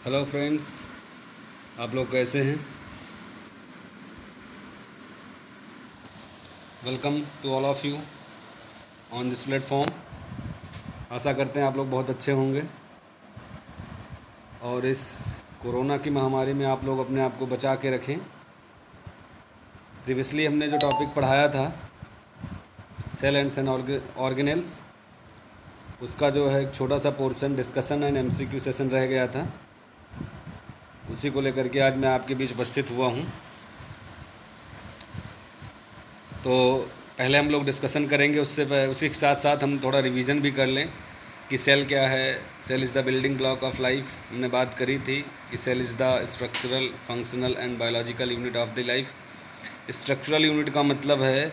Hello friends, आप लोग कैसे हैं। Welcome to all of you on this platform. आशा करते हैं आप लोग बहुत अच्छे होंगे और इस कोरोना की महामारी में आप लोग अपने आप को बचा के रखें। प्रीवियसली हमने जो टॉपिक पढ़ाया था सेल एंड सेल ऑर्गेनेल्स, उसका जो है एक छोटा सा portion discussion and MCQ session रह गया था। उसी को लेकर के आज मैं आपके बीच उपस्थित हुआ हूँ। तो पहले हम लोग डिस्कशन करेंगे, उसी के साथ साथ हम थोड़ा रिवीजन भी कर लें कि सेल क्या है। Cell is the building block of life. हमने बात करी थी कि cell is the structural, functional and biological unit of the life. Structural unit का मतलब है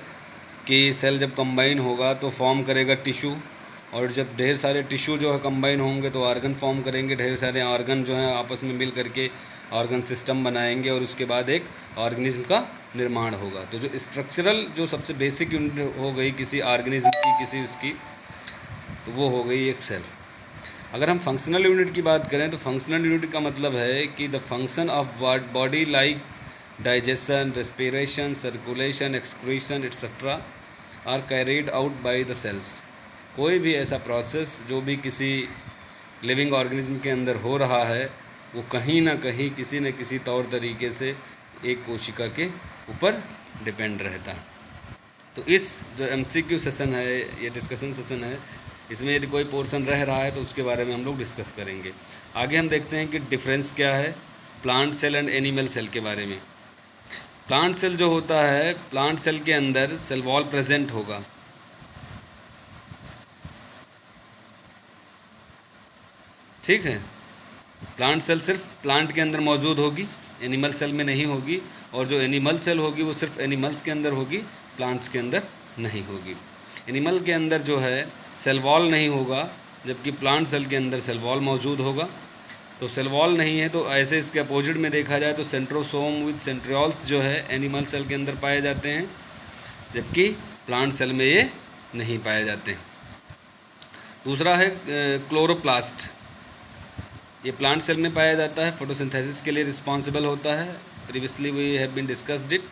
कि सेल जब कंबाइन होगा तो फॉर्म करेगा टिश्यू, और जब ढेर सारे टिश्यू जो है कंबाइन होंगे तो ऑर्गन फॉर्म करेंगे। ढेर सारे ऑर्गन जो हैं आपस में मिल करके ऑर्गन सिस्टम बनाएंगे और उसके बाद एक ऑर्गेनिज्म का निर्माण होगा। तो जो स्ट्रक्चरल, जो सबसे बेसिक यूनिट हो गई किसी ऑर्गेनिज्म की, किसी उसकी, तो वो हो गई एक सेल। अगर हम फंक्शनल यूनिट की बात करें तो फंक्शनल यूनिट का मतलब है कि the function of body like digestion, respiration, circulation, excretion etcetera are carried out by the cells. कोई भी ऐसा प्रोसेस जो भी किसी लिविंग ऑर्गेनिज्म के अंदर हो रहा है वो कहीं ना कहीं किसी न किसी तौर तरीके से एक कोशिका के ऊपर डिपेंड रहता है। तो इस जो एमसीक्यू सेशन है, ये डिस्कशन सेशन है, इसमें यदि कोई पोर्शन रह रहा है तो उसके बारे में हम लोग डिस्कस करेंगे। आगे हम देखते हैं कि डिफरेंस क्या है plant cell and animal cell के बारे में। प्लांट सेल जो होता है, प्लांट सेल के अंदर सेल वॉल प्रेजेंट होगा। ठीक है, प्लांट सेल सिर्फ प्लांट के अंदर मौजूद होगी, एनिमल सेल में नहीं होगी। और जो एनिमल सेल होगी वो सिर्फ एनिमल्स के अंदर होगी, प्लांट्स के अंदर नहीं होगी। एनिमल के अंदर जो है सेल वॉल नहीं होगा, जबकि प्लांट सेल के अंदर सेल वॉल मौजूद होगा। तो सेल वॉल नहीं है तो ऐसे इसके अपोजिट में देखा जाए तो सेंट्रोसोम विद सेंट्रियोल्स जो है एनिमल सेल के अंदर पाए जाते हैं, जबकि प्लांट सेल में ये नहीं पाए जाते। दूसरा है क्लोरोप्लास्ट। ये प्लांट सेल में पाया जाता है, फोटोसिंथेसिस के लिए रिस्पॉन्सिबल होता है। Previously we have been discussed it.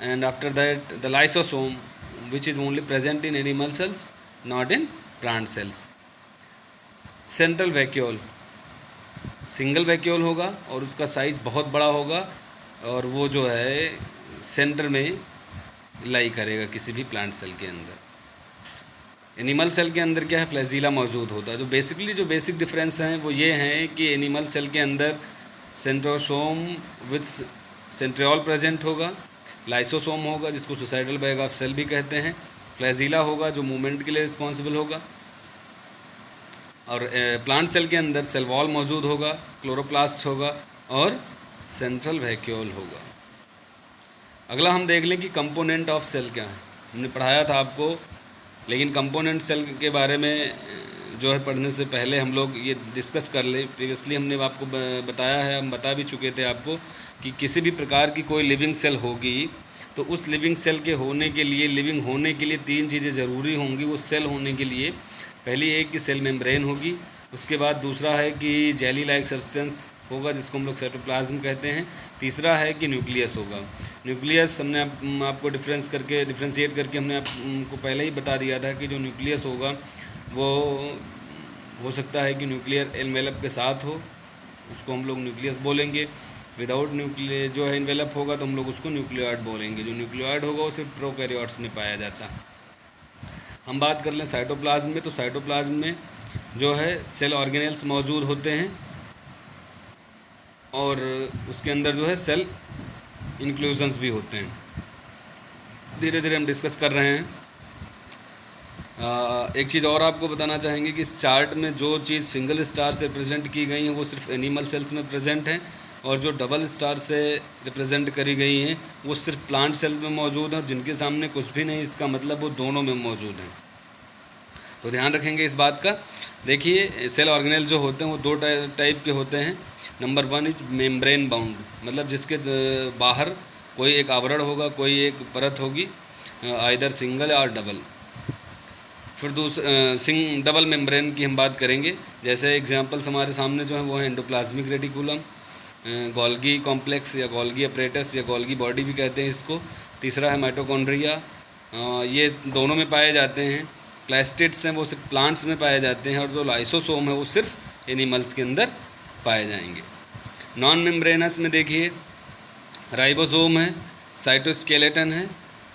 And after that the lysosome which is only present in animal cells, not in plant cells. Central vacuole, single vacuole होगा और उसका साइज़ बहुत बड़ा होगा और वो जो है सेंटर में लाई करेगा किसी भी प्लांट सेल के अंदर। एनिमल सेल के अंदर क्या है, फ्लैजीला मौजूद होता है। जो बेसिक डिफरेंस हैं वो ये हैं कि एनिमल सेल के अंदर सेंट्रोसोम विद सेंट्रियोल प्रेजेंट होगा, लाइसोसोम होगा जिसको सुसाइडल बैग ऑफ सेल भी कहते हैं, फ्लैजीला होगा जो मूवमेंट के लिए रिस्पॉन्सिबल होगा, और प्लांट सेल के अंदर सेल वॉल मौजूद होगा, क्लोरोप्लास्ट होगा और सेंट्रल वैक्यूल होगा। अगला हम देख लें कि कंपोनेंट ऑफ सेल क्या है। हमने पढ़ाया था आपको, लेकिन कंपोनेंट सेल के बारे में जो है पढ़ने से पहले हम लोग ये डिस्कस कर ले। प्रीवियसली हमने आपको बताया है, हम बता भी चुके थे आपको कि किसी भी प्रकार की कोई लिविंग सेल होगी तो उस लिविंग सेल के होने के लिए, लिविंग होने के लिए 3 चीज़ें ज़रूरी होंगी वो सेल होने के लिए। पहली एक कि सेल मेम्ब्रेन होगी, उसके बाद दूसरा है कि जेली लाइक सब्सटेंस होगा जिसको हम लोग साइटोप्लाज्म कहते हैं, तीसरा है कि न्यूक्लियस होगा। न्यूक्लियस हमने आपको डिफ्रेंशिएट करके हमने आपको पहले ही बता दिया था कि जो न्यूक्लियस होगा वो हो सकता है कि न्यूक्लियर एनवेलप के साथ हो, उसको हम लोग न्यूक्लियस बोलेंगे। विदाउट न्यूक्लियर जो है एनवेलप होगा तो हम लोग उसको न्यूक्लियोइड बोलेंगे। जो न्यूक्लियोइड होगा वो सिर्फ प्रोकैरियोट्स में पाया जाता है। हम बात कर लें साइटोप्लाज्म में, तो साइटोप्लाज्म में जो है सेल ऑर्गेनेल्स मौजूद होते हैं और उसके अंदर जो है सेल इंक्लूजन्स भी होते हैं। धीरे धीरे हम डिस्कस कर रहे हैं। एक चीज़ और आपको बताना चाहेंगे कि इस चार्ट में जो चीज़ सिंगल स्टार से रिप्रेजेंट की गई हैं वो सिर्फ एनिमल सेल्स में प्रेजेंट हैं, और जो डबल स्टार से रिप्रेजेंट करी गई हैं वो सिर्फ प्लांट सेल में मौजूद हैं, और जिनके सामने कुछ भी नहीं इसका मतलब वो दोनों में मौजूद हैं। तो ध्यान रखेंगे इस बात का। देखिए सेल ऑर्गेनेल जो होते हैं वो 2 टाइप के होते हैं। नंबर 1 इज मेम्ब्रेन बाउंड, मतलब जिसके बाहर कोई एक आवरण होगा, कोई एक परत होगी, आइदर सिंगल और डबल। फिर सिंग डबल मेम्ब्रेन की हम बात करेंगे। जैसे एग्जांपल्स हमारे सामने जो हैं वो है एंडोप्लाज्मिक रेटिकुलम, गोल्गी कॉम्प्लेक्स या गोल्गी अपरेटस या गोल्गी बॉडी भी कहते हैं इसको। तीसरा है माइटोकॉन्ड्रिया, ये दोनों में पाए जाते हैं। प्लास्टिड्स हैं वो सिर्फ प्लांट्स में पाए जाते हैं, और जो लाइसोसोम है वो सिर्फ एनिमल्स के अंदर पाए जाएंगे। नॉन मेम्ब्रेनस में देखिए राइबोसोम है, साइटोस्केलेटन है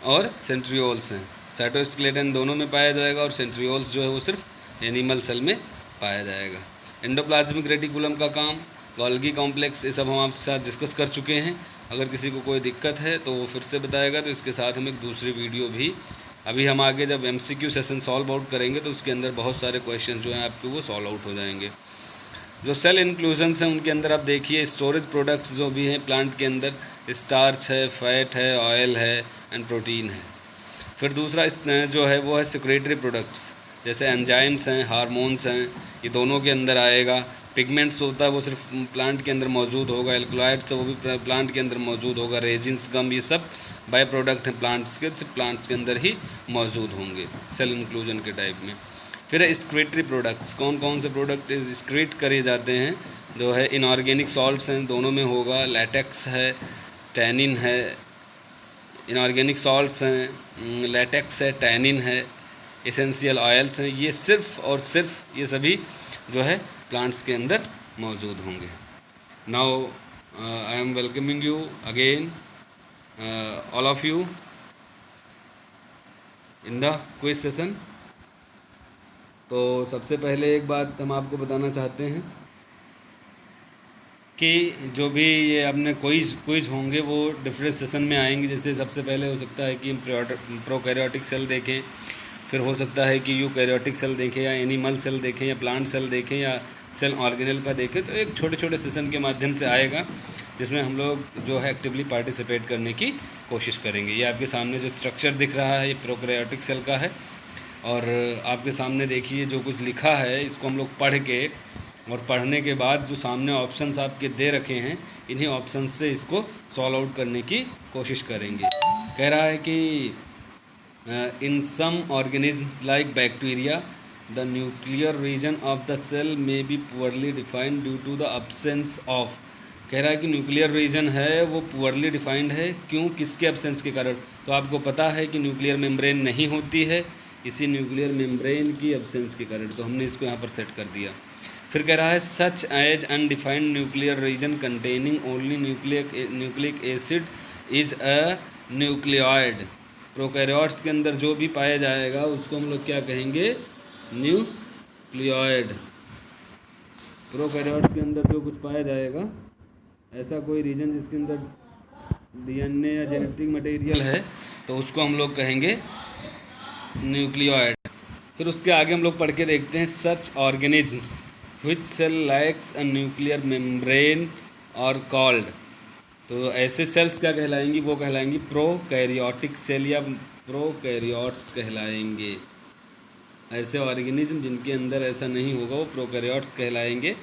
और सेंट्रियोल्स हैं। साइटोस्केलेटन दोनों में पाया जाएगा और सेंट्रियोल्स जो है वो सिर्फ एनिमल सेल में पाया जाएगा। एंडोप्लाज्मिक रेटिकुलम का काम, गोल्गी कॉम्प्लेक्स, ये सब हम आपके साथ डिस्कस कर चुके हैं। अगर किसी को कोई दिक्कत है तो वो फिर से बताएगा, तो इसके साथ हम एक दूसरी वीडियो भी अभी हम आगे जब MCQ सेशन सॉल्व आउट करेंगे तो उसके अंदर बहुत सारे क्वेश्चन जो हैं आपके वो सॉल्व आउट हो जाएंगे। जो सेल इंक्लूजन्स हैं उनके अंदर आप देखिए स्टोरेज प्रोडक्ट्स जो भी हैं प्लांट के अंदर, स्टार्च है, फैट है, ऑयल है एंड प्रोटीन है। फिर दूसरा जो है वो है सिक्रेटरी प्रोडक्ट्स, जैसे एंजाइम्स हैं, हार्मोन्स हैं, ये दोनों के अंदर आएगा। पिगमेंट्स होता है वो सिर्फ प्लांट के अंदर मौजूद होगा। एल्कलॉइड्स है वो भी प्लांट के अंदर मौजूद होगा। रेजिन्स, गम, ये सब बाय प्रोडक्ट हैं प्लांट्स के, सिर्फ प्लांट्स के अंदर ही मौजूद होंगे सेल इंक्लूजन के टाइप में। फिर है स्क्रीटरी प्रोडक्ट्स, कौन कौन से प्रोडक्ट स्क्रीट करे जाते हैं, जो है इनऑर्गेनिक सॉल्ट्स हैं, दोनों में होगा। लैटेक्स है, टैनिन है, इनऑर्गेनिक सॉल्ट्स हैं, लैटेक्स है, टैनिन है, एसेंशियल ऑयल्स हैं, ये सिर्फ और सिर्फ ये सभी जो है प्लांट्स के अंदर मौजूद होंगे। Now I am welcoming you again all of you in the quiz session. तो सबसे पहले एक बात हम आपको बताना चाहते हैं कि जो भी ये अपने क्विज होंगे वो डिफरेंट सेशन में आएंगे। जैसे सबसे पहले हो सकता है कि हम प्रोकैरियोटिक सेल देखें, फिर हो सकता है कि यूकैरियोटिक सेल देखें, या एनिमल सेल देखें, या प्लांट सेल देखें, या सेल ऑर्गेनेल का देखें। तो एक छोटे छोटे सेशन के माध्यम से आएगा जिसमें हम लोग जो है एक्टिवली पार्टिसिपेट करने की कोशिश करेंगे। ये आपके सामने जो स्ट्रक्चर दिख रहा है ये प्रोकैरियोटिक सेल का है, और आपके सामने देखिए जो कुछ लिखा है इसको हम लोग पढ़ के, और पढ़ने के बाद जो सामने ऑप्शंस आपके दे रखे हैं इन्हीं ऑप्शंस से इसको सॉल्व आउट करने की कोशिश करेंगे। कह रहा है कि in some organisms like bacteria the nuclear region of the cell may be poorly defined due to the absence of. कह रहा है कि न्यूक्लियर रीजन है वो पुअरली डिफाइंड है, क्यों, किसके अब्सेंस के कारण। तो आपको पता है कि न्यूक्लियर मेम्ब्रेन नहीं होती है, इसी न्यूक्लियर मेम्ब्रेन की अब्सेंस के कारण, तो हमने इसको यहाँ पर सेट कर दिया। फिर कह रहा है such as undefined nuclear region containing only nucleic acid is a nucleoid. Prokaryotes के अंदर जो भी पाया जाएगा उसको हम लोग क्या कहेंगे, न्यूक्लियोइड। प्रोकैरियोट्स के अंदर जो कुछ पाया जाएगा, ऐसा कोई रीजन जिसके अंदर DNA या जेनेटिक मटेरियल है, तो उसको हम लोग कहेंगे न्यूक्लियोइड। फिर उसके आगे हम लोग पढ़ के देखते हैं such organisms which cell lacks a nuclear membrane और कॉल्ड। तो ऐसे सेल्स क्या कहलाएंगी, वो कहलाएंगी प्रोकैरियोटिक सेल या प्रोकैरियोट्स कहलाएंगे। ऐसे ऑर्गेनिज्म जिनके अंदर ऐसा नहीं होगा वो प्रोकैरियोट्स कहलाएंगे।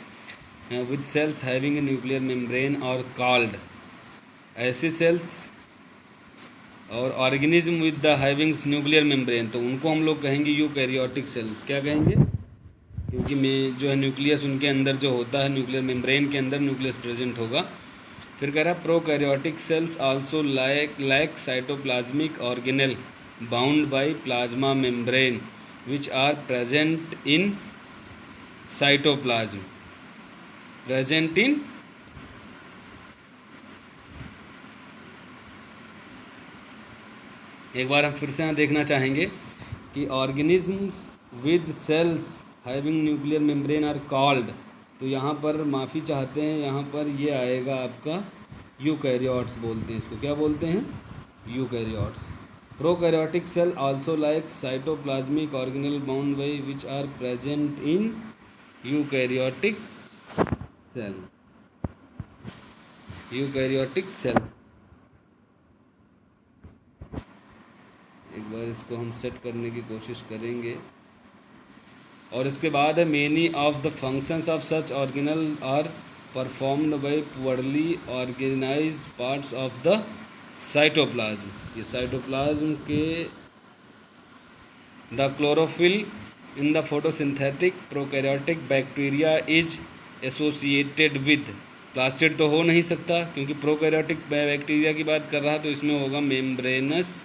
With cells having a nuclear membrane और कॉल्ड, ऐसे सेल्स और organism with the havings nuclear membrane, तो उनको हम लोग कहेंगे यूकैरियोटिक सेल्स। क्या कहेंगे, क्योंकि जो है न्यूक्लियस उनके अंदर जो होता है, न्यूक्लियर मेम्ब्रेन के अंदर न्यूक्लियस प्रेजेंट होगा। फिर कह रहा है prokaryotic cells also lack cytoplasmic organelle bound by plasma membrane which are present in cytoplasm, present in एक बार हम फिर से यहाँ देखना चाहेंगे कि organisms with cells having nuclear membrane are called, तो यहाँ पर माफ़ी चाहते हैं, यहाँ पर ये आएगा आपका यूकैरियोट्स बोलते हैं इसको। क्या बोलते हैं, eukaryotes. Prokaryotic cell also like cytoplasmic organelle bound by which are present in eukaryotic cell, eukaryotic cell. एक बार इसको हम सेट करने की कोशिश करेंगे। और इसके बाद है many of the functions of such organelle are performed by poorly organised parts of the cytoplasm. ये साइटोप्लाज्म के the chlorophyll in the photosynthetic prokaryotic bacteria is associated with, plastid तो हो नहीं सकता क्योंकि प्रोकैरियोटिक बैक्टीरिया की बात कर रहा है, तो इसमें होगा मेम्ब्रेनस।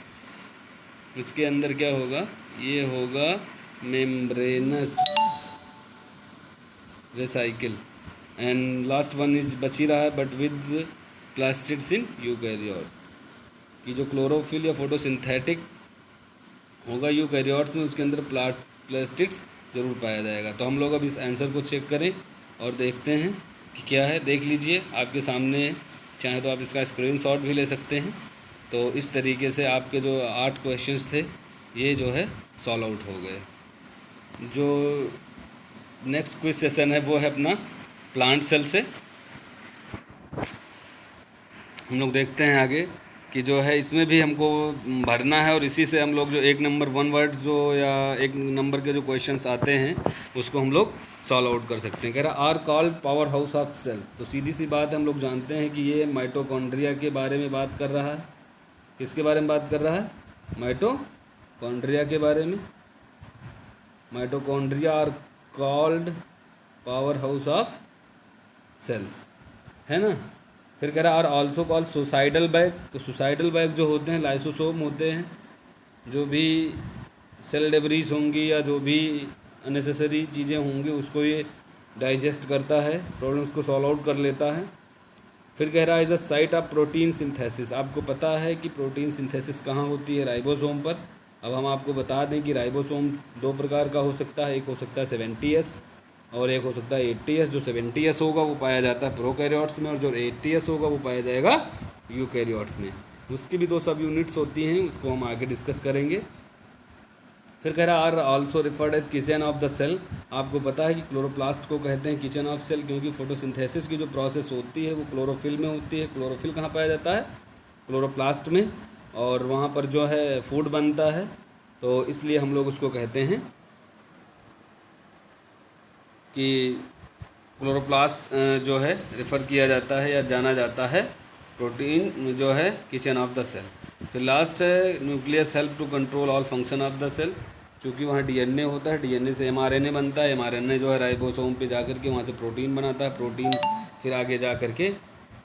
इसके अंदर क्या होगा, ये होगा membranes vesicle. And last one is बची रहा है but with plastids in eukaryote, कि जो क्लोरोफिल या फोटोसिंथेटिक होगा यूकैरियोट्स में, उसके अंदर प्लास्टिड्स जरूर पाया जाएगा। तो हम लोग अब इस आंसर को चेक करें और देखते हैं कि क्या है। देख लीजिए आपके सामने, चाहे तो आप इसका स्क्रीनशॉट भी ले सकते हैं। तो इस तरीके से आपके जो 8 क्वेश्चंस थे ये जो है सॉल्व आउट हो गए। जो नेक्स्ट क्विज सेशन है वो है अपना प्लांट सेल से। हम लोग देखते हैं आगे कि जो है इसमें भी हमको भरना है, और इसी से हम लोग जो 1 नंबर 1 वर्ड जो या 1 नंबर के जो क्वेश्चंस आते हैं उसको हम लोग सॉल्व आउट कर सकते हैं। कह रहा are called power house of cell. तो सीधी सी बात है, हम लोग जानते हैं कि ये माइटोकॉन्ड्रिया के बारे में बात कर रहा है। किसके बारे में बात कर रहा है, माइटोकॉन्ड्रिया के बारे में। Mitochondria are called power house of cells, है ना। फिर कह रहा are also called suicidal bag. तो सुसाइडल बैग जो होते हैं लाइसोसोम होते हैं, जो भी सेल डेब्रीज होंगी या जो भी अननेसेसरी चीज़ें होंगी उसको ये डाइजेस्ट करता है, प्रॉब्लम्स को सॉल्व आउट कर लेता है। फिर कह रहा है is the site of protein synthesis. आपको पता है कि प्रोटीन सिंथेसिस कहाँ होती है, राइबोसोम पर। अब हम आपको बता दें कि राइबोसोम 2 प्रकार का हो सकता है, एक हो सकता है 70S और एक हो सकता है 80S। जो 70S होगा वो पाया जाता है प्रोकैरियोट्स में, और जो 80S होगा वो पाया जाएगा यूकैरियोट्स में। उसकी भी 2 सब यूनिट्स होती हैं, उसको हम आगे डिस्कस करेंगे। फिर कह रहा are also referred as kitchen of the cell. आपको पता है कि क्लोरोप्लास्ट को कहते हैं किचन ऑफ सेल, क्योंकि फोटोसिंथेसिस की जो प्रोसेस होती है वो क्लोरोफिल में होती है। क्लोरोफिल कहाँ पाया जाता है, क्लोरोप्लास्ट में, और वहाँ पर जो है फूड बनता है। तो इसलिए हम लोग उसको कहते हैं कि क्लोरोप्लास्ट जो है रेफ़र किया जाता है या जाना जाता है प्रोटीन जो है किचन ऑफ द सेल। फिर लास्ट है nucleus help to control all function of the cell. क्योंकि वहाँ डीएनए होता है, डीएनए से एमआरएनए बनता है, एमआरएनए जो है राइबोसोम पे जाकर के वहाँ से प्रोटीन बनाता है, प्रोटीन फिर आगे जा कर के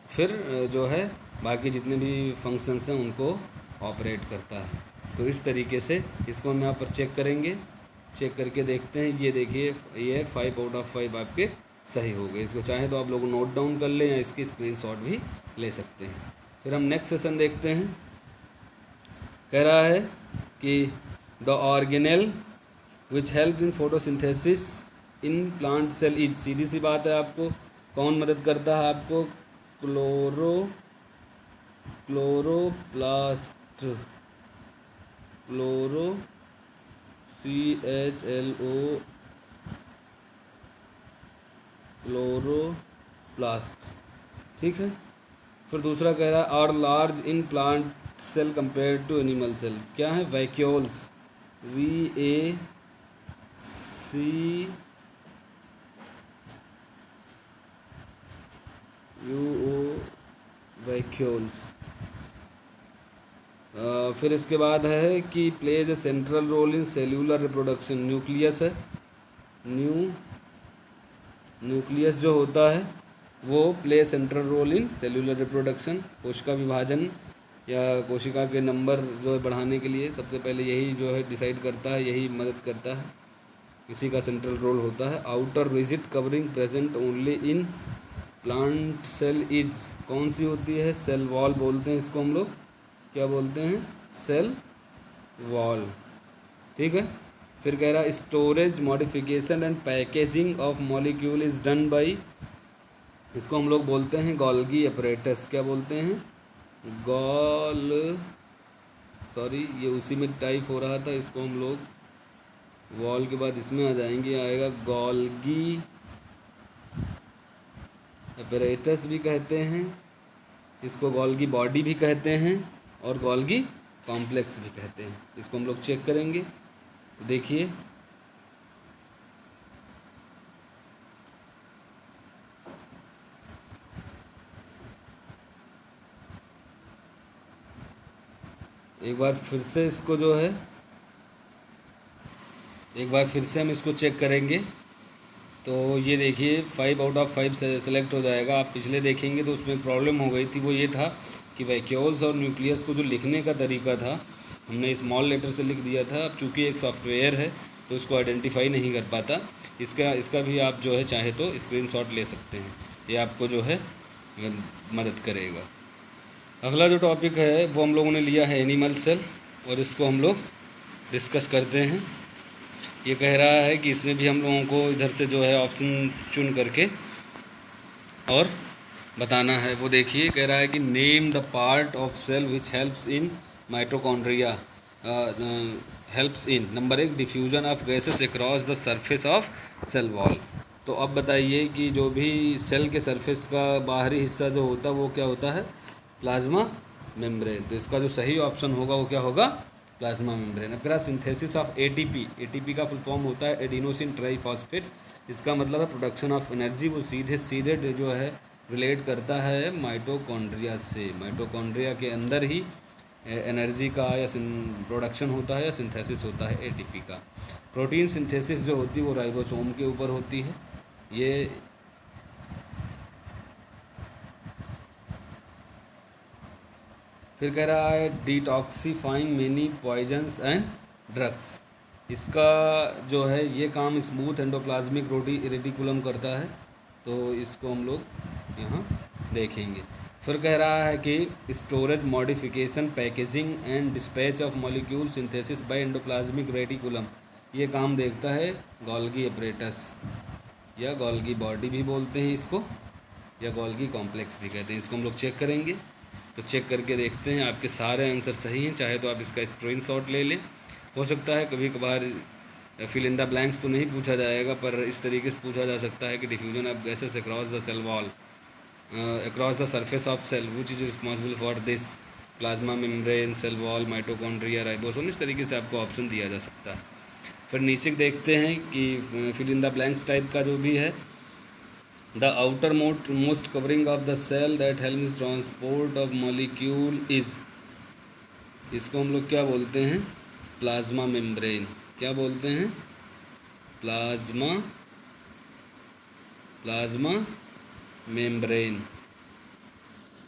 फिर जो है बाकी जितने भी फंक्शंस हैं उनको ऑपरेट करता है। तो इस तरीके से इसको हम यहाँ पर चेक करेंगे, चेक करके देखते हैं। ये देखिए ये 5 आउट ऑफ 5 आपके सही हो गए। इसको चाहे तो आप लोग नोट डाउन कर लें या इसकी स्क्रीनशॉट भी ले सकते हैं। फिर हम नेक्स्ट सेशन देखते हैं। कह रहा है कि the organelle which helps in photosynthesis in plant cell is. सीधी सी बात है, आपको कौन मदद करता है, आपको क्लोरोप्लास्ट, CHLO, क्लोरोप्लास्ट, ठीक है। फिर दूसरा कह रहा है are large in plant cell compare to animal cell. क्या है, वैक्यूल्स, VACUO, वैक्यूल्स। फिर इसके बाद है कि plays a central role in cellular reproduction. Nucleus है, न्यूक्लियस जो होता है वो play central role in cellular reproduction. कोशिका विभाजन या कोशिका के नंबर जो है बढ़ाने के लिए सबसे पहले यही जो है डिसाइड करता है, यही मदद करता है, इसी का सेंट्रल रोल होता है। Outer rigid covering present only in plant cell is, कौन सी होती है, सेल वॉल बोलते हैं इसको हम लोग। क्या बोलते हैं, सेल वॉल, ठीक है। फिर कह रहा है storage modification and packaging of molecule is done by, इसको हम लोग बोलते हैं गोल्गी अपरेटस। क्या बोलते हैं, सॉरी ये उसी में टाइप हो रहा था, इसको हम लोग वॉल के बाद इसमें आ जाएंगे, आएगा गोल्गी अपरेटस भी कहते हैं, इसको गोल्गी बॉडी भी कहते हैं और गोल्गी कॉम्प्लेक्स भी कहते हैं। इसको हम लोग चेक करेंगे। देखिए एक बार फिर से इसको जो है एक बार फिर से हम इसको चेक करेंगे। तो ये देखिए 5 आउट ऑफ 5 सेलेक्ट हो जाएगा। आप पिछले देखेंगे तो उसमें प्रॉब्लम हो गई थी, वो ये था कि वैक्यूल्स और न्यूक्लियस को जो लिखने का तरीका था हमने स्मॉल लेटर से लिख दिया था। अब चूँकि एक सॉफ्टवेयर है तो इसको आइडेंटिफाई नहीं कर पाता। इसका भी आप जो है चाहे तो स्क्रीनशॉट ले सकते हैं, ये आपको जो है मदद करेगा। अगला जो टॉपिक है वो हम लोगों ने लिया है एनिमल सेल, और इसको हम लोग डिस्कस करते हैं। ये कह रहा है कि इसमें भी हम लोगों को इधर से जो है ऑप्शन चुन करके और बताना है। वो देखिए कह रहा है कि name the part of cell which helps in mitochondria, helps in number 1 diffusion of gases across the surface of cell wall. तो अब बताइए कि जो भी सेल के सरफेस का बाहरी हिस्सा जो होता है वो क्या होता है, प्लाज्मा मेम्ब्रेन। तो इसका जो सही ऑप्शन होगा वो क्या होगा, प्लाज्मा मेम्ब्रेन। अब कह रहा सिंथेसिस ऑफ एटीपी, एटीपी का फुल फॉर्म होता है एडिनोसिन ट्राइफॉस्फेट। इसका मतलब है प्रोडक्शन ऑफ एनर्जी। वो सीधे जो है रिलेट करता है माइटोकॉन्ड्रिया से। माइटोकॉन्ड्रिया के अंदर ही एनर्जी का या प्रोडक्शन होता है या सिंथेसिस होता है एटीपी का। प्रोटीन सिंथेसिस जो होती है वो राइबोसोम के ऊपर होती है। ये फिर कह रहा है detoxifying many poisons and drugs. इसका जो है ये काम स्मूथ एंडोप्लाज्मिक रेटिकुलम करता है। तो इसको हम लोग यहाँ देखेंगे। फिर कह रहा है कि storage modification packaging and dispatch of molecule synthesis by endoplasmic reticulum. ये काम देखता है गोल्गी अपरेटस, या गोल्गी बॉडी भी बोलते हैं इसको, या गोल्गी कॉम्प्लेक्स भी कहते हैं। इसको हम लोग चेक करेंगे। तो चेक करके देखते हैं आपके सारे आंसर सही हैं। चाहे तो आप इसका स्क्रीनशॉट ले लें। हो सकता है कभी कभार फिल इन द ब्लैंक्स तो नहीं पूछा जाएगा, पर इस तरीके से पूछा जा सकता है कि diffusion of gases across the cell wall, across the surface of cell which is responsible for this, plasma membrane, cell wall, mitochondria, ribosome. इस तरीके से आपको ऑप्शन दिया जा सकता है। फिर नीचे देखते हैं कि fill in the blanks type का जो भी है, the outermost covering of the cell that helps transport of molecule is. इसको हम लोग क्या बोलते हैं, प्लाज्मा मेम्ब्रेन। क्या बोलते हैं, प्लाज्मा मेम्ब्रेन।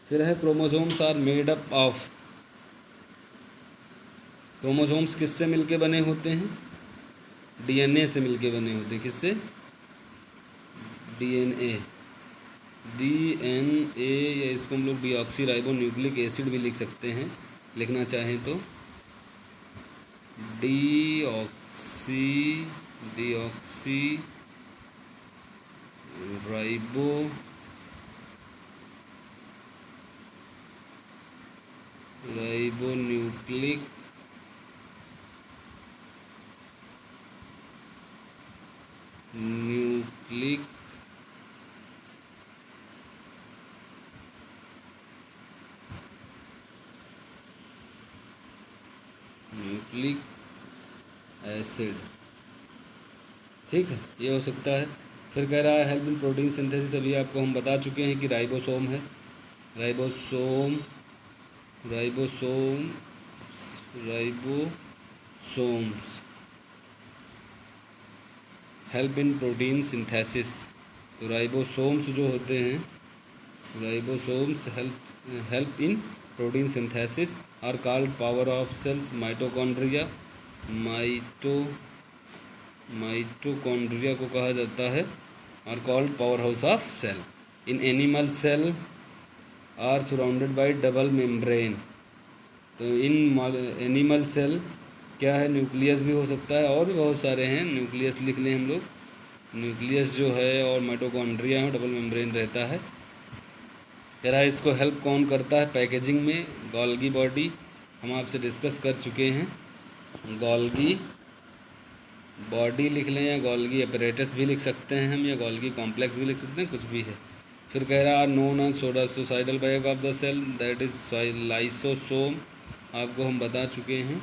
फिर है chromosomes are made up of. Chromosomes किससे मिलके बने होते हैं, डीएनए से मिलके बने होते हैं। किससे, डीएनए, डीएनए, या इसको हम लोग डीऑक्सी राइबो न्यूक्लिक एसिड भी लिख सकते हैं, लिखना चाहें तो डीऑक्सी राइबो न्यूक्लिक एसिड। ठीक है, ये हो सकता है। फिर कह रहा है हेल्प इन प्रोटीन सिंथेसिस। अभी आपको हम बता चुके हैं कि राइबोसोम है, ribosomes help in protein synthesis. तो राइबोसोम्स जो होते हैं, ribosomes help in protein synthesis are called power of cells. Mitochondria को कहा जाता है are called power house of cell. In animal cell are surrounded by double membrane. तो in animal cell क्या है, न्यूक्लियस भी हो सकता है, और भी बहुत सारे हैं, न्यूक्लियस लिख लें हम लोग। न्यूक्लियस जो है और माइटोकॉन्ड्रिया है, डबल मेम्ब्रेन रहता है। कह रहा है इसको हेल्प कौन करता है पैकेजिंग में, गोल्गी बॉडी। हम आपसे डिस्कस कर चुके हैं, गोल्गी बॉडी लिख लें, या गोल्गी अपरेटस भी लिख सकते हैं हम, या गोल्गी कॉम्प्लेक्स भी लिख सकते हैं, कुछ भी है। फिर कह रहा है known as suicidal bag of the cell that is lysosome. आपको हम बता चुके हैं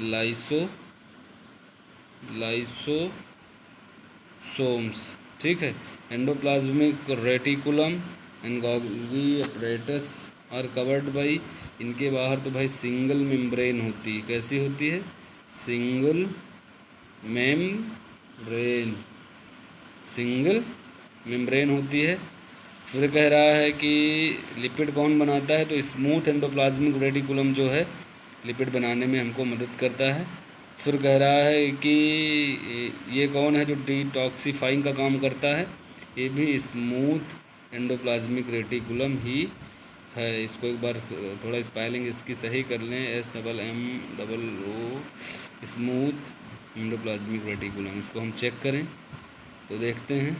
लाइसोसोम्स। ठीक है, endoplasmic reticulum and Golgi apparatus are covered by. इनके बाहर तो भाई सिंगल मेम्ब्रेन होती है। कैसी होती है, सिंगल मेम्ब्रेन, सिंगल मेम्ब्रेन होती है। फिर कह रहा है कि लिपिड कौन बनाता है, तो स्मूथ एंडोप्लाज्मिक रेटिकुलम जो है लिपिड बनाने में हमको मदद करता है। फिर कह रहा है कि ये कौन है जो डिटॉक्सिफाइंग का काम करता है, ये भी स्मूथ एंडोप्लाज्मिक रेटिकुलम ही है। इसको एक बार थोड़ा स्पेलिंग इसकी सही कर लें, SMMO, स्मूथ एंडोप्लाज्मिक रेटिकुलम। इसको हम चेक करें तो देखते हैं।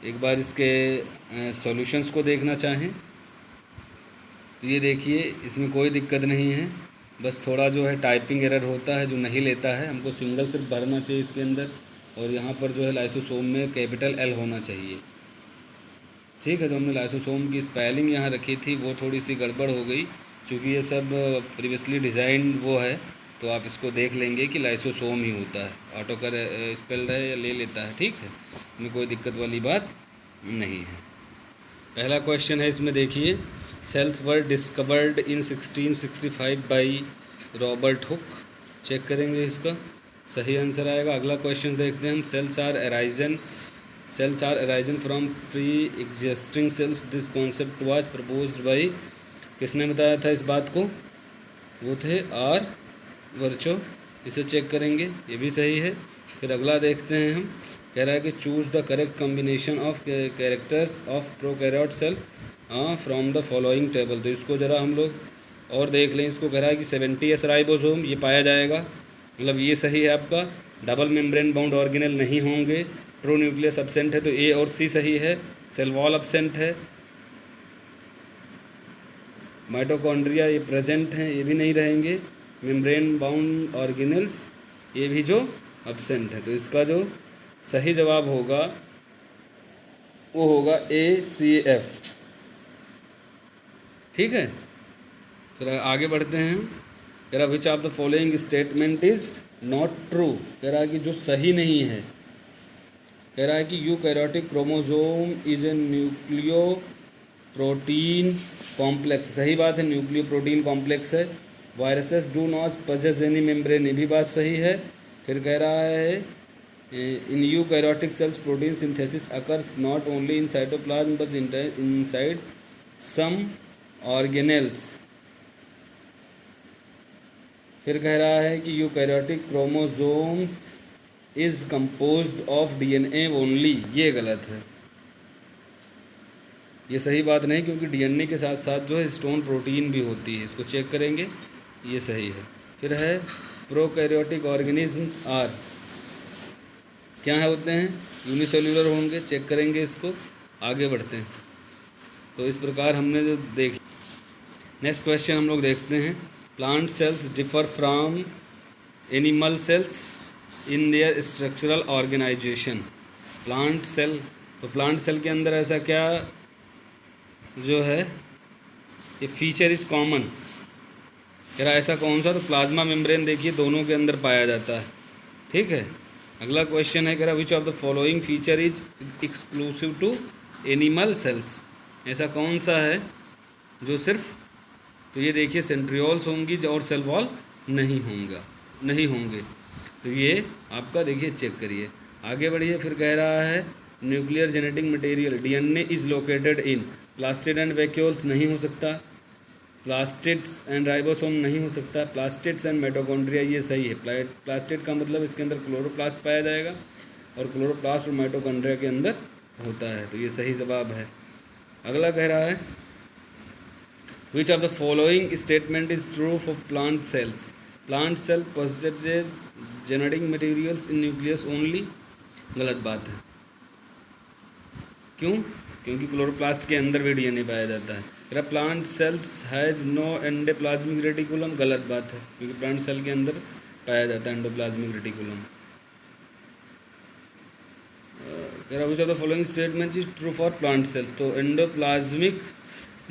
एक बार इसके सॉल्यूशंस को देखना चाहें तो ये देखिए, इसमें कोई दिक्कत नहीं है, बस थोड़ा जो है टाइपिंग एरर होता है जो नहीं लेता है। हमको सिंगल सिर्फ भरना चाहिए इसके अंदर, और यहाँ पर जो है लाइसोसोम में कैपिटल L होना चाहिए। ठीक है, तो हमने लाइसोसोम की स्पेलिंग यहाँ रखी थी, वो थोड़ी सी गड़बड़ हो गई, क्योंकि ये सब प्रीवियसली डिज़ाइन वो है, तो आप इसको देख लेंगे कि लाइसोसोम ही होता है। ऑटो कर स्पेल्ड है या ले लेता है, ठीक है, इसमें कोई दिक्कत वाली बात नहीं है। पहला क्वेश्चन है इसमें, देखिए, cells were discovered in 1665 by Robert Hooke. Check करेंगे इसका सही आंसर आएगा। अगला क्वेश्चन देखते हैं हम, cells are arisen from pre existing cells, this concept was proposed by, किसने बताया था इस बात को, वो थे आर वर्चो। इसे चेक करेंगे, ये भी सही है। फिर अगला देखते हैं हम, कह रहा है कि choose the correct combination of characters of prokaryote cell from the following table. तो इसको ज़रा हम लोग और देख लें। इसको कह रहा है कि 70S राइबोसोम ये पाया जाएगा, मतलब ये सही है आपका। डबल मेम्ब्रेन बाउंड ऑर्गेनेल नहीं होंगे। ट्रू न्यूक्लियस एब्सेंट है, तो ए और सी सही है। सेल वॉल एब्सेंट है। माइटोकॉन्ड्रिया ये प्रेजेंट हैं, ये भी नहीं रहेंगे। मेम्ब्रेन बाउंड ऑर्गेनेल्स ये भी जो एब्सेंट है, तो इसका जो सही जवाब होगा वो होगा ACF। ठीक है, फिर आगे बढ़ते हैं। कह रहा which of the following statement is not true. कह रहा है कि जो सही नहीं है, कह रहा है कि eukaryotic chromosome is a nucleoprotein complex. सही बात है, न्यूक्लियो प्रोटीन कॉम्प्लेक्स है। Viruses do not possess any membrane, ये भी बात सही है। फिर कह रहा है in eukaryotic cells protein synthesis occurs not only in cytoplasm but inside some organelles. फिर कह रहा है कि eukaryotic chromosome is composed of DNA only, ये गलत है, ये सही बात नहीं, क्योंकि DNA के साथ साथ जो है हिस्टोन प्रोटीन भी होती है। इसको चेक करेंगे, ये सही है। फिर है प्रोकैरियोटिक ऑर्गेनिजम्स आर, क्या है होते हैं, यूनिसेल्यूलर होंगे। चेक करेंगे इसको, आगे बढ़ते हैं। तो इस प्रकार हमने जो देख, नेक्स्ट क्वेश्चन हम लोग देखते हैं, plant cells differ from animal cells in their structural organisation. Plant cell, तो प्लांट सेल के अंदर ऐसा क्या जो है ये फीचर इज कॉमन, कह रहा ऐसा कौन सा, तो प्लाज्मा मेम्ब्रेन देखिए दोनों के अंदर पाया जाता है। ठीक है, अगला क्वेश्चन है, कह रहा which of the following feature is exclusive to animal cells. ऐसा कौन सा है जो सिर्फ, तो ये देखिए सेंट्रियोल्स होंगी और सेल वॉल नहीं होंगे। तो ये आपका देखिए चेक करिए, आगे बढ़िए। फिर कह रहा है nuclear genetic material DNA is located in, plastid and vacuoles नहीं हो सकता, प्लास्टिड्स एंड राइबोसोम नहीं हो सकता, प्लास्टिड्स एंड माइटोकॉन्ड्रिया ये सही है। प्लास्टिड का मतलब इसके अंदर क्लोरोप्लास्ट पाया जाएगा, और क्लोरोप्लास्ट और माइटोकॉन्ड्रिया के अंदर होता है, तो ये सही जवाब है। अगला कह रहा है which of the following statement is true for plant cells. Plant cell possesses genetic materials in nucleus only, गलत बात है। क्यों, क्योंकि क्लोरोप्लास्ट के अंदर भी DNA पाया जाता है। फिर plant cells has no endoplasmic reticulum, गलत बात है, क्योंकि प्लांट सेल के अंदर पाया जाता है endoplasmic reticulum. Which of the following statement is true for plant cells, तो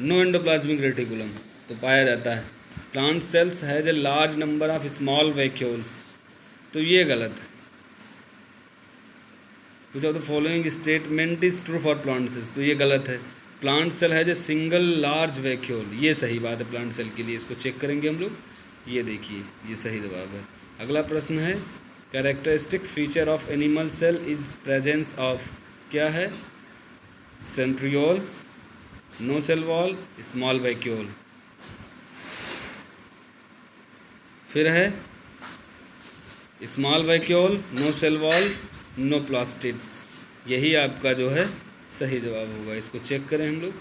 नो एंडोप्लाज्मिक रेटिकुलम तो पाया जाता है। Plant cells has a large number of small vacuoles, तो ये गलत है। Which of the following statement is true for plant cells, तो ये गलत है, plant cell has a single large vacuole, ये सही बात है प्लांट सेल के लिए, इसको चेक करेंगे हम लोग। ये देखिए ये सही जवाब है। अगला प्रश्न है characteristics feature of animal cell is presence of, क्या है? Centriole, no cell wall, small vacuole. फिर है small vacuole, no cell wall, no plastids. यही आपका जो है सही जवाब होगा, इसको चेक करें हम लोग।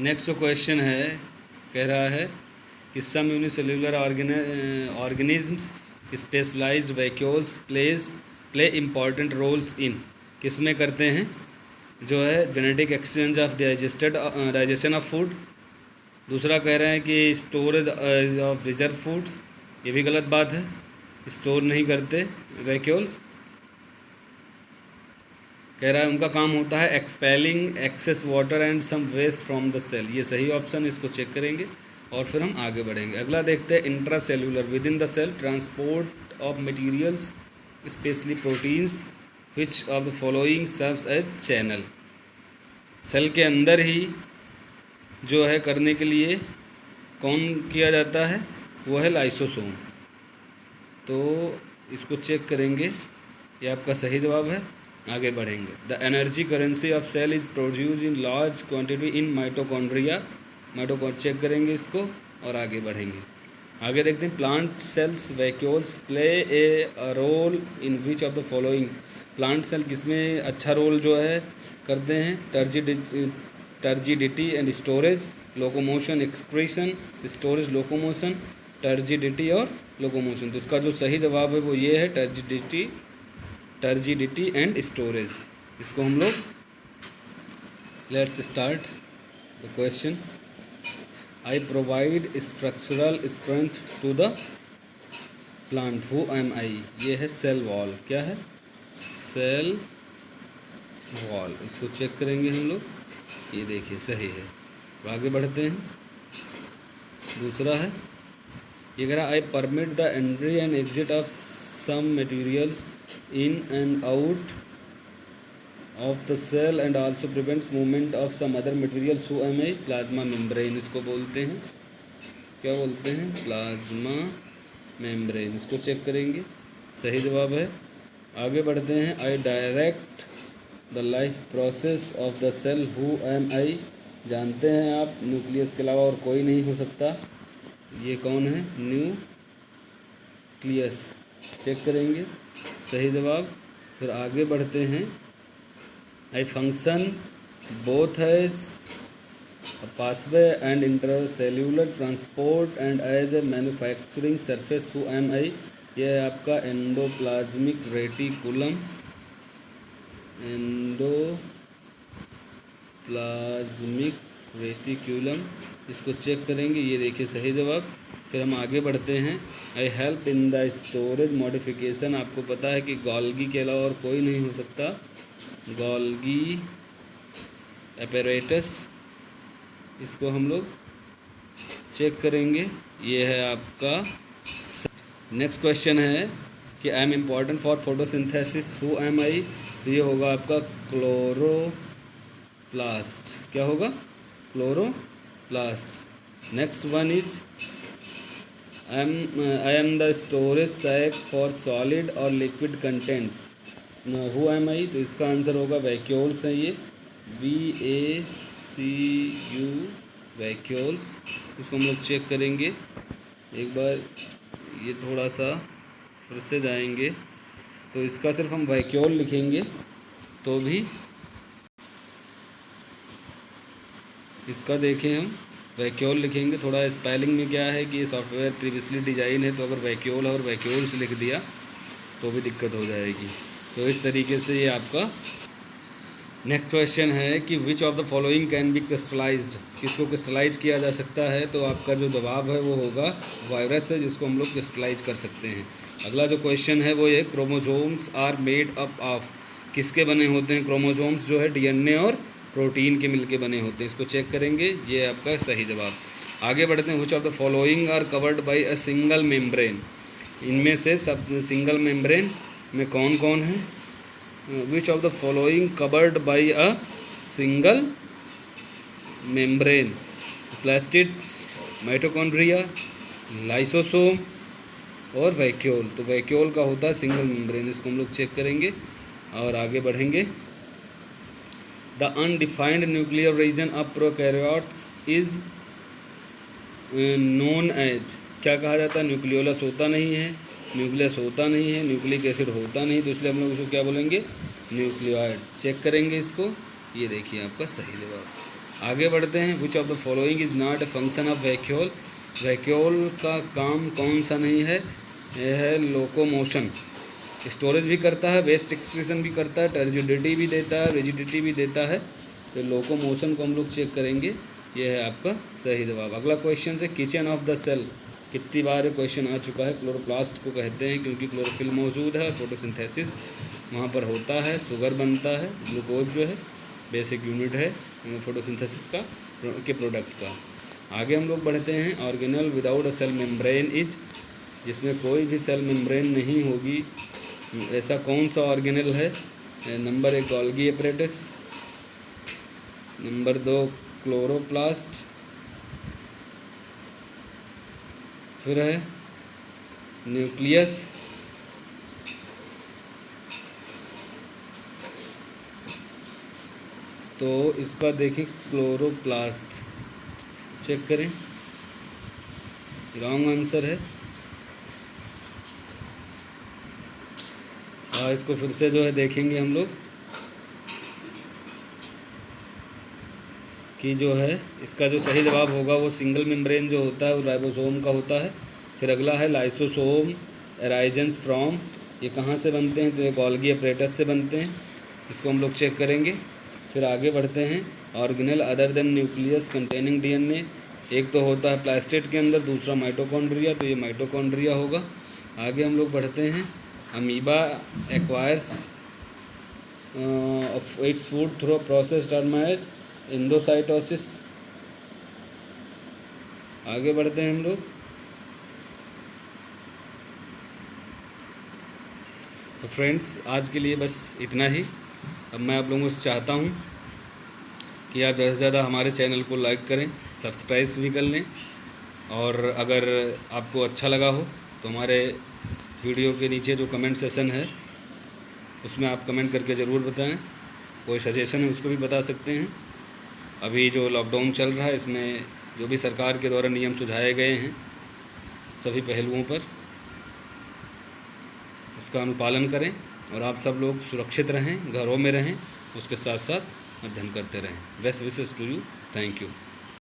नेक्स्ट जो क्वेश्चन है कह रहा है कि some unicellular organisms specialised vacuoles play important roles in, किस में करते हैं? जो है genetic exchange of digestion of food. दूसरा कह रहे हैं कि स्टोरेज ऑफ रिजर्व फूड्स, ये भी गलत बात है, स्टोर नहीं करते वैक्यूल्स। कह रहा है उनका काम होता है expelling excess water and some waste from the cell, ये सही ऑप्शन, इसको चेक करेंगे और फिर हम आगे बढ़ेंगे। अगला देखते हैं intracellular within the cell transport of materials specially proteins which of the following serves as channel. Cell के अंदर ही जो है करने के लिए कौन किया जाता है? वो है लाइसोसोम। तो इसको चेक करेंगे, ये आपका सही जवाब है। आगे बढ़ेंगे। The energy currency of cell is produce in large quantity in mitochondria. Check करेंगे इसको और आगे बढ़ेंगे। आगे देखते हैं plant cells vacuoles play a role in which of the following. Plant cell किसमें अच्छा रोल जो है करते हैं? Turgidity and storage, locomotion excretion, storage locomotion, turgidity और लोकोमोशन। तो इसका जो सही जवाब है वो ये है टर्जिडिटी एंड स्टोरेज। इसको हम लोग let's start the question. I provide structural strength to the plant, who am I? ये है सेल वॉल, क्या है? Cell wall. इसको चेक करेंगे हम लोग, ये देखिए सही है। तो आगे बढ़ते हैं। दूसरा है ये कह रहा I permit the entry and exit of some materials in and out of the cell and also prevents movement of some other materials who am I? Plasma membrane इसको बोलते हैं, क्या बोलते हैं? Plasma membrane. इसको चेक करेंगे, सही जवाब है। आगे बढ़ते हैं। I direct the life process of the cell, who am I? जानते हैं आप न्यूक्लियस के अलावा और कोई नहीं हो सकता, ये कौन है? न्यूक्लियस। चेक करेंगे, सही जवाब। फिर आगे बढ़ते हैं। I function both as passway and intercellular transport and as a manufacturing surface, who am I? यह है आपका एंडोप्लाज्मिक रेटिकुलम। एंडोप्लाज्मिक रेटिकुलम, इसको चेक करेंगे, ये देखिए सही जवाब। फिर हम आगे बढ़ते हैं। I help in the storage modification, आपको पता है कि गोल्गी के अलावा और कोई नहीं हो सकता, गोल्गी एपरेटस। इसको हम लोग चेक करेंगे, ये है आपका। नेक्स्ट क्वेश्चन है कि I am important for photosynthesis, who am I? तो ये होगा आपका क्लोरोप्लास्ट, क्या होगा? Chloroplast. Next one is I am the storage sac for solid और liquid contents, who am I? तो इसका आंसर होगा वैक्यूल्स हैं, ये VACU वैक्यूल्स। इसको हम लोग चेक करेंगे एक बार, ये थोड़ा सा फिर से जाएंगे। तो इसका सिर्फ हम वैक्यूल लिखेंगे तो भी, इसका देखें हम वैक्यूल लिखेंगे। थोड़ा स्पेलिंग में क्या है कि ये सॉफ्टवेयर प्रीवियसली डिजाइन है, तो अगर वैक्यूल और वैक्यूल्स लिख दिया तो भी दिक्कत हो जाएगी। तो इस तरीके से ये आपका नेक्स्ट क्वेश्चन है कि विच of the following can be crystallised, किसको क्रिस्टलाइज किया जा सकता है? तो आपका जो जवाब है वो होगा वायरस है, जिसको हम लोग क्रिस्टलाइज कर सकते हैं। अगला जो क्वेश्चन है वो ये chromosomes are made up of, किसके बने होते हैं? क्रोमोसोम्स जो है DNA और प्रोटीन के मिलके बने होते हैं। इसको चेक करेंगे, ये आपका सही जवाब। आगे बढ़ते हैं। Which of the following are covered by a single membrane, इनमें से सब सिंगल मेम्ब्रेन में कौन कौन है? Which of the following covered by a single membrane? Plastids, mitochondria, lysosome और वैक्यूल। तो वैक्यूल का होता है सिंगल मेम्ब्रेन, इसको हम लोग चेक करेंगे और आगे बढ़ेंगे। The undefined nuclear region of prokaryotes is known as, क्या कहा जाता है? न्यूक्लियोलस होता नहीं है, न्यूक्लियस होता नहीं है, न्यूक्लिक एसिड होता नहीं, तो इसलिए हम लोग इसको क्या बोलेंगे? न्यूक्लियोइड। चेक करेंगे इसको, ये देखिए आपका सही जवाब। आगे बढ़ते हैं। विच of the following is not a function of vacuole? Vacuole का काम कौन सा नहीं है? यह है लोकोमोशन, स्टोरेज भी करता है, वेस्ट एक्सक्रीशन भी करता है, टर्जिडिटी भी देता है, रिजिडिटी भी देता है। तो लोकोमोशन को हम लोग चेक करेंगे, ये है आपका सही जवाब। अगला क्वेश्चन है किचन ऑफ द सेल। कितनी बार क्वेश्चन आ चुका है। क्लोरोप्लास्ट को कहते हैं क्योंकि क्लोरोफिल मौजूद है, फोटोसिंथेसिस वहाँ पर होता है, शुगर बनता है, ग्लूकोज जो है बेसिक यूनिट है फोटोसिंथेसिस का के प्रोडक्ट का। आगे हम लोग बढ़ते हैं। Organelle without a cell membrane is, जिसमें कोई भी सेल मेम्ब्रेन नहीं होगी, ऐसा कौन सा ऑर्गेनल है? Number 1 Golgi apparatus, number 2 chloroplast, फिर है न्यूक्लियस, तो इसका देखें क्लोरोप्लास्ट, चेक करें, रॉन्ग आंसर है। इसको फिर से जो है देखेंगे हम लोग कि जो है इसका जो सही जवाब होगा वो सिंगल मेम्ब्रेन जो होता है वो राइबोसोम का होता है। फिर अगला है लाइसोसोम अराइजेंस फ्रॉम, ये कहाँ से बनते हैं? तो ये गोल्गी एपरेटस से बनते हैं, इसको हम लोग चेक करेंगे। फिर आगे बढ़ते हैं। Organelle other than nucleus containing DNA, एक तो होता है प्लास्टिड के अंदर, दूसरा माइटोकॉन्ड्रिया, तो ये माइटोकॉन्ड्रिया होगा। आगे हम लोग बढ़ते हैं। Amoeba acquires of its food through process term as endocytosis. आगे बढ़ते हैं हम लोग। तो फ्रेंड्स आज के लिए बस इतना ही। अब मैं आप लोगों से चाहता हूँ कि आप ज़्यादा से ज़्यादा हमारे चैनल को लाइक करें, सब्सक्राइब भी कर लें, और अगर आपको अच्छा लगा हो तो हमारे वीडियो के नीचे जो कमेंट सेशन है उसमें आप कमेंट करके ज़रूर बताएं। कोई सजेशन है उसको भी बता सकते हैं। अभी जो लॉकडाउन चल रहा है इसमें जो भी सरकार के द्वारा नियम सुझाए गए हैं सभी पहलुओं पर उसका अनुपालन करें, और आप सब लोग सुरक्षित रहें, घरों में रहें, उसके साथ साथ अध्ययन करते रहें। Best wishes to you. Thank you.